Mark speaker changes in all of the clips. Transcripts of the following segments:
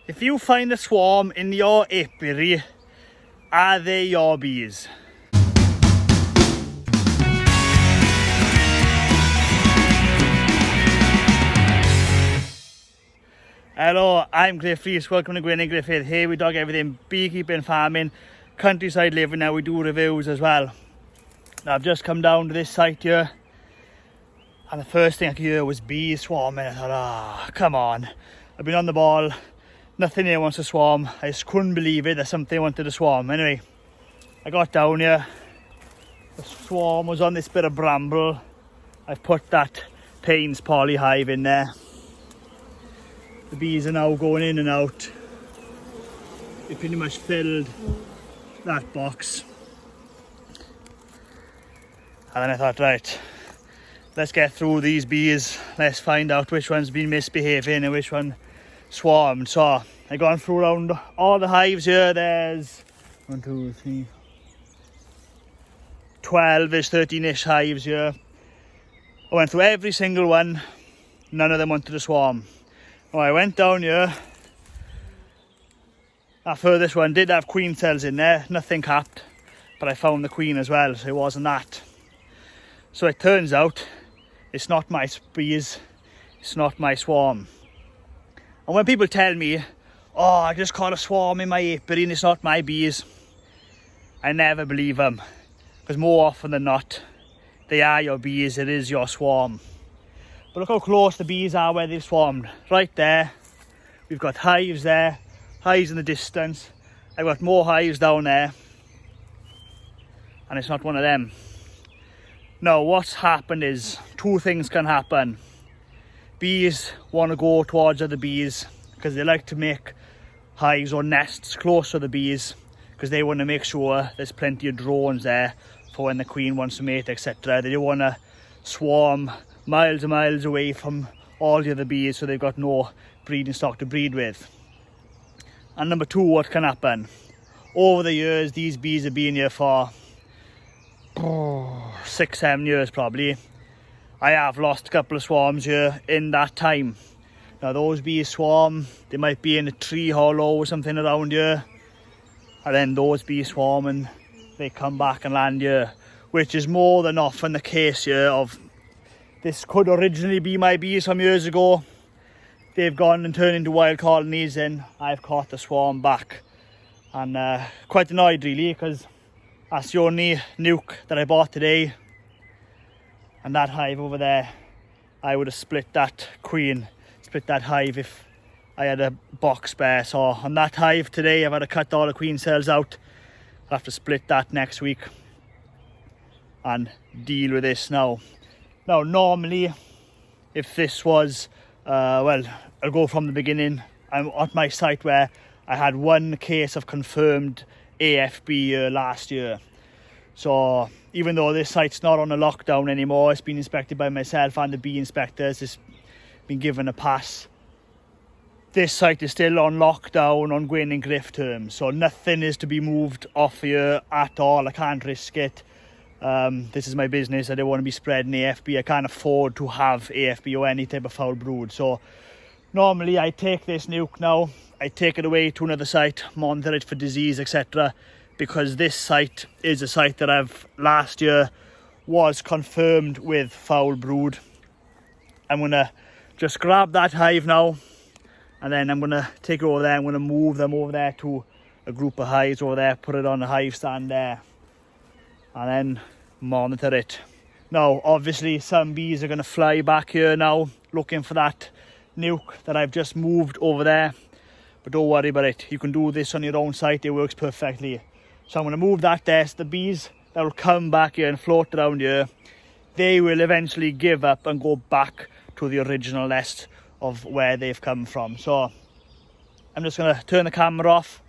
Speaker 1: If you find a swarm in your apiary, are they your bees? Hello, I'm Griff Rees. Welcome to Gwyn and Griffith. Here we talk everything beekeeping, farming, countryside living. Now we do reviews as well. Now I've just come down to this site here, and the first thing I could hear was bees swarming. I thought, come on. I've been on the ball. Nothing here wants to swarm. I just couldn't believe it that something wanted to swarm. Anyway, I got down here. The swarm was on this bit of bramble. I've put that Payne's poly hive in there. The bees are now going in and out. They pretty much filled that box. And then I thought, right, let's get through these bees. Let's find out which one's been misbehaving and which one swarmed. So I gone through around all the hives here. There's 1, 2, 3, 12-ish, 13-ish hives here. I went through every single one. None of them wanted to swarm. Well, I went down here. That furthest one did have queen cells in there, nothing capped, but I found the queen as well, so it wasn't that. So it turns out it's not my bees, it's not my swarm. And when people tell me, oh, I just caught a swarm in my apiary and it's not my bees, I never believe them, because more often than not, they are your bees, it is your swarm. But look how close the bees are where they've swarmed. Right there, we've got hives there, hives in the distance. I've got more hives down there, and it's not one of them. Now, what's happened is, two things can happen. Bees want to go towards other bees because they like to make hives or nests close to the bees because they want to make sure there's plenty of drones there for when the queen wants to mate, etc. They don't want to swarm miles and miles away from all the other bees, so they've got no breeding stock to breed with. And number two, what can happen? Over the years, these bees have been here for 6-7 years probably. I have lost a couple of swarms here in that time. Now those bees swarm, they might be in a tree hollow or something around here, and then those bees swarm and they come back and land here, which is more than often the case here. Of this could originally be my bees from years ago. They've gone and turned into wild colonies, and I've caught the swarm back. And quite annoyed really, because that's the only nuke that I bought today. And that hive over there, I would have split that queen, split that hive if I had a box spare. So on that hive today, I've had to cut all the queen cells out. I'll have to split that next week and deal with this now. Now, normally, if this was, well, I'll go from the beginning. I'm at my site where I had one case of confirmed AFB last year. So even though this site's not on a lockdown anymore, it's been inspected by myself and the bee inspectors, it's been given a pass. This site is still on lockdown on Gwyn and Griff terms, so nothing is to be moved off here at all. I can't risk it. This is my business. I don't want to be spreading AFB. I can't afford to have AFB or any type of foul brood. So normally I take this nuke now, I take it away to another site, monitor it for disease, etc. Because this site is a site that I've last year was confirmed with foul brood. I'm going to just grab that hive now, and then I'm going to take it over there. I'm going to move them over there to a group of hives over there, put it on the hive stand there, and then monitor it. Now obviously some bees are going to fly back here now looking for that nuke that I've just moved over there, but don't worry about it. You can do this on your own site, it works perfectly. So I'm going to move that there. So the bees that will come back here and float around here, they will eventually give up and go back to the original nest of where they've come from. So I'm just going to turn the camera off,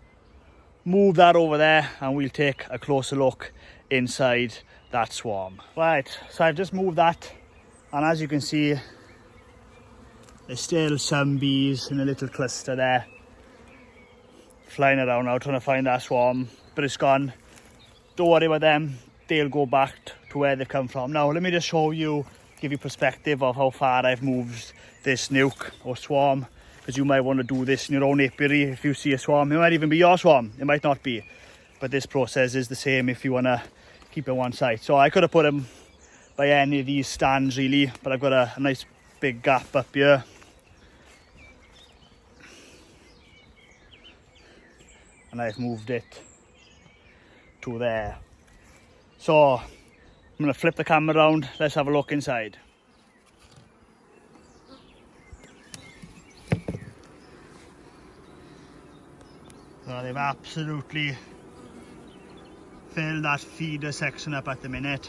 Speaker 1: move that over there, and we'll take a closer look inside that swarm. Right, so I've just moved that, and as you can see, there's still some bees in a little cluster there flying around now trying to find that swarm, but it's gone. Don't worry about them, they'll go back to where they've come from. Now let me just show you, give you perspective of how far I've moved this nuke or swarm. because you might want to do this in your own apiary. If you see a swarm, it might even be your swarm, it might not be, but this process is the same if you want to keep it one side. So I could have put them by any of these stands really, but I've got a nice big gap up here. And I've moved it to there. So I'm going to flip the camera around, let's have a look inside. So they've absolutely filled that feeder section up at the minute.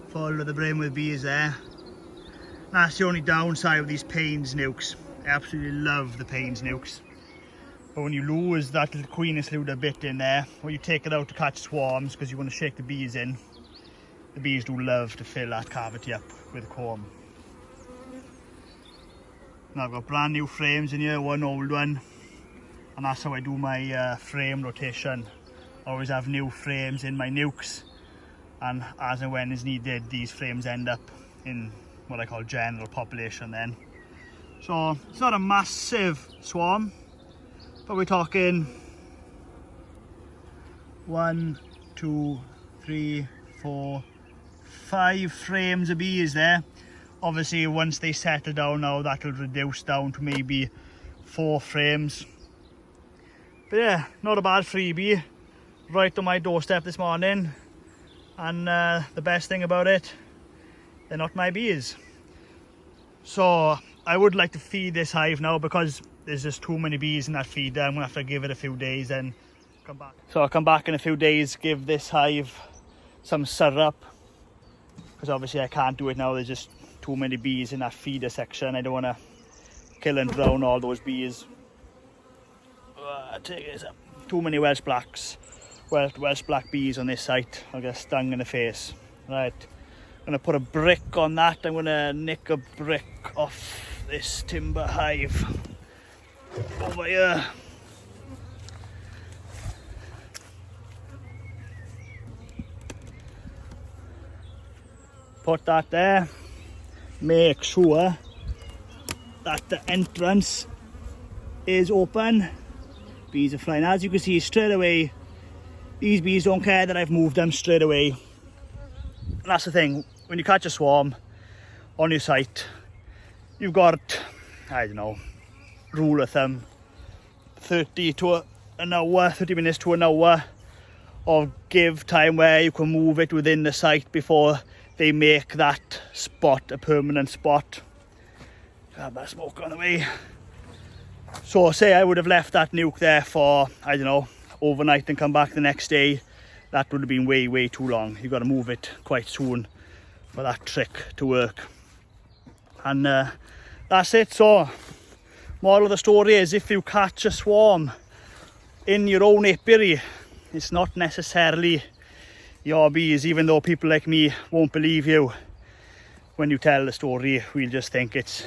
Speaker 1: Full of the brim with bees there. That's the only downside of these Payne's nukes. I absolutely love the Payne's nukes. But when you lose that little queeness little bit in there, or you take it out to catch swarms because you want to shake the bees in, the bees do love to fill that cavity up with comb. Now I've got brand new frames in here, one old one. And that's how I do my frame rotation. I always have new frames in my nukes, and as and when is needed, these frames end up in what I call general population then. So it's not a massive swarm, but we're talking 1, 2, 3, 4, 5 frames of bees there. Obviously once they settle down now, that'll reduce down to maybe 4 frames. But yeah, not a bad freebie, right on my doorstep this morning. And the best thing about it, they're not my bees. So I would like to feed this hive now, because there's just too many bees in that feeder. I'm gonna have to give it a few days and come back. So I'll come back in a few days, give this hive some syrup, because obviously I can't do it now. There's just too many bees in that feeder section. I don't want to kill and drown all those bees. Too many Welsh Blacks, Welsh Black bees on this site. I'll get stung in the face. Right, I'm going to put a brick on that. I'm going to nick a brick off this timber hive over here. Put that there. Make sure that the entrance is open. Bees are flying. As you can see straight away, these bees don't care that I've moved them straight away. And that's the thing, when you catch a swarm on your site, you've got, I don't know, rule of thumb, 30 to an hour, 30 minutes to an hour of give time where you can move it within the site before they make that spot a permanent spot. Grab that smoke on the way. So say I would have left that nuke there for, I don't know, overnight and come back the next day, that would have been way too long. You've got to move it quite soon for that trick to work. And that's it. So moral of the story is, if you catch a swarm in your own apiary, it's not necessarily your bees. Even though people like me won't believe you when you tell the story, we'll just think it's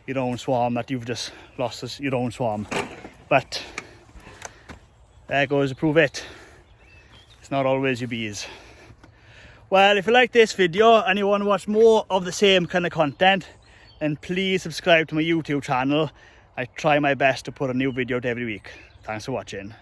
Speaker 1: your own swarm, that you've just lost as your own swarm. But there goes to prove it, it's not always your bees. Well, if you like this video and you want to watch more of the same kind of content, then please subscribe to my YouTube channel. I try my best to put a new video out every week. Thanks for watching.